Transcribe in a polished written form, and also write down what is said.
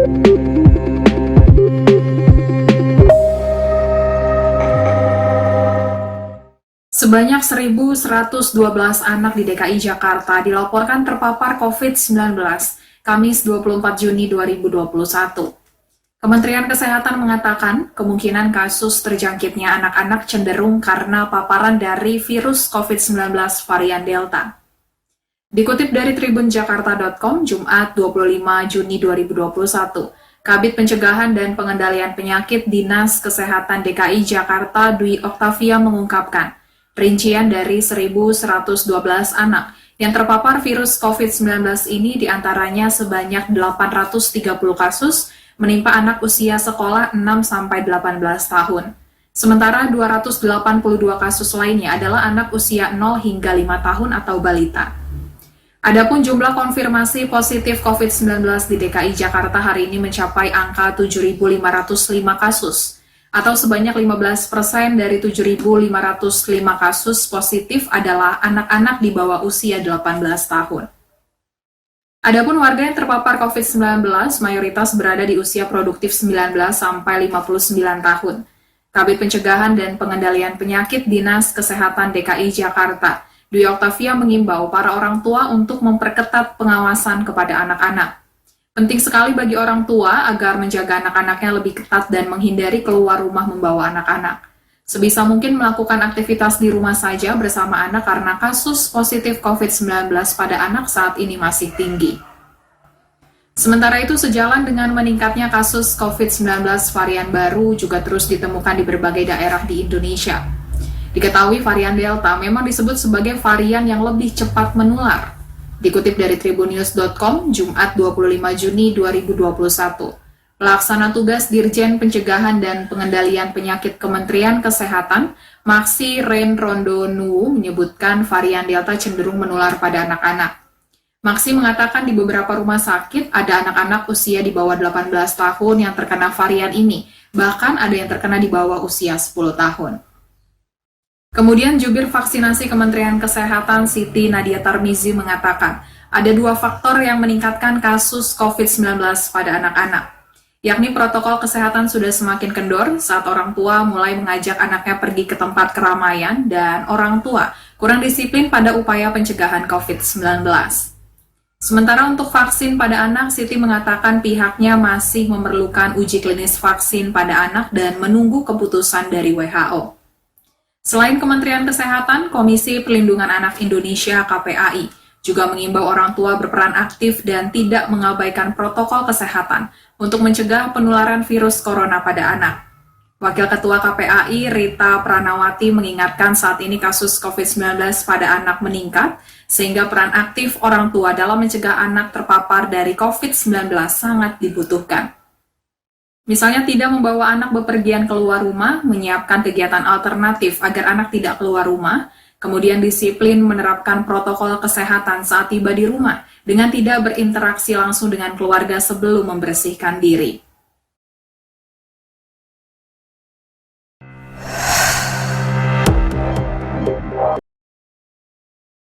Sebanyak 1.112 anak di DKI Jakarta dilaporkan terpapar COVID-19, Kamis 24 Juni 2021. Kementerian Kesehatan mengatakan kemungkinan kasus terjangkitnya anak-anak cenderung karena paparan dari virus COVID-19 varian Delta. Dikutip dari tribunjakarta.com, Jumat 25 Juni 2021, Kabid Pencegahan dan Pengendalian Penyakit Dinas Kesehatan DKI Jakarta Dwi Oktavia mengungkapkan, rincian dari 1.112 anak yang terpapar virus COVID-19 ini diantaranya sebanyak 830 kasus menimpa anak usia sekolah 6-18 tahun. Sementara 282 kasus lainnya adalah anak usia 0 hingga 5 tahun atau balita. Adapun jumlah konfirmasi positif COVID-19 di DKI Jakarta hari ini mencapai angka 7.505 kasus, atau sebanyak 15% dari 7.505 kasus positif adalah anak-anak di bawah usia 18 tahun. Adapun warga yang terpapar COVID-19 mayoritas berada di usia produktif 19 sampai 59 tahun. Kabid Pencegahan dan Pengendalian Penyakit Dinas Kesehatan DKI Jakarta, Dwi Oktavia mengimbau para orang tua untuk memperketat pengawasan kepada anak-anak. Penting sekali bagi orang tua agar menjaga anak-anaknya lebih ketat dan menghindari keluar rumah membawa anak-anak. Sebisa mungkin melakukan aktivitas di rumah saja bersama anak karena kasus positif COVID-19 pada anak saat ini masih tinggi. Sementara itu, sejalan dengan meningkatnya kasus COVID-19 varian baru juga terus ditemukan di berbagai daerah di Indonesia. Diketahui varian Delta memang disebut sebagai varian yang lebih cepat menular. Dikutip dari tribunnews.com, Jumat 25 Juni 2021, Pelaksana Tugas Dirjen Pencegahan dan Pengendalian Penyakit Kementerian Kesehatan, Maksi Ren Rondonu, menyebutkan varian Delta cenderung menular pada anak-anak. Maksi mengatakan di beberapa rumah sakit ada anak-anak usia di bawah 18 tahun yang terkena varian ini, bahkan ada yang terkena di bawah usia 10 tahun. Kemudian jubir vaksinasi Kementerian Kesehatan Siti Nadia Tarmizi mengatakan ada dua faktor yang meningkatkan kasus COVID-19 pada anak-anak, yakni protokol kesehatan sudah semakin kendor saat orang tua mulai mengajak anaknya pergi ke tempat keramaian dan orang tua kurang disiplin pada upaya pencegahan COVID-19. Sementara untuk vaksin pada anak, Siti mengatakan pihaknya masih memerlukan uji klinis vaksin pada anak dan menunggu keputusan dari WHO. Selain Kementerian Kesehatan, Komisi Perlindungan Anak Indonesia (KPAI) juga mengimbau orang tua berperan aktif dan tidak mengabaikan protokol kesehatan untuk mencegah penularan virus corona pada anak. Wakil Ketua KPAI Rita Pranawati mengingatkan saat ini kasus COVID-19 pada anak meningkat, sehingga peran aktif orang tua dalam mencegah anak terpapar dari COVID-19 sangat dibutuhkan. Misalnya tidak membawa anak bepergian keluar rumah, menyiapkan kegiatan alternatif agar anak tidak keluar rumah, kemudian disiplin menerapkan protokol kesehatan saat tiba di rumah dengan tidak berinteraksi langsung dengan keluarga sebelum membersihkan diri.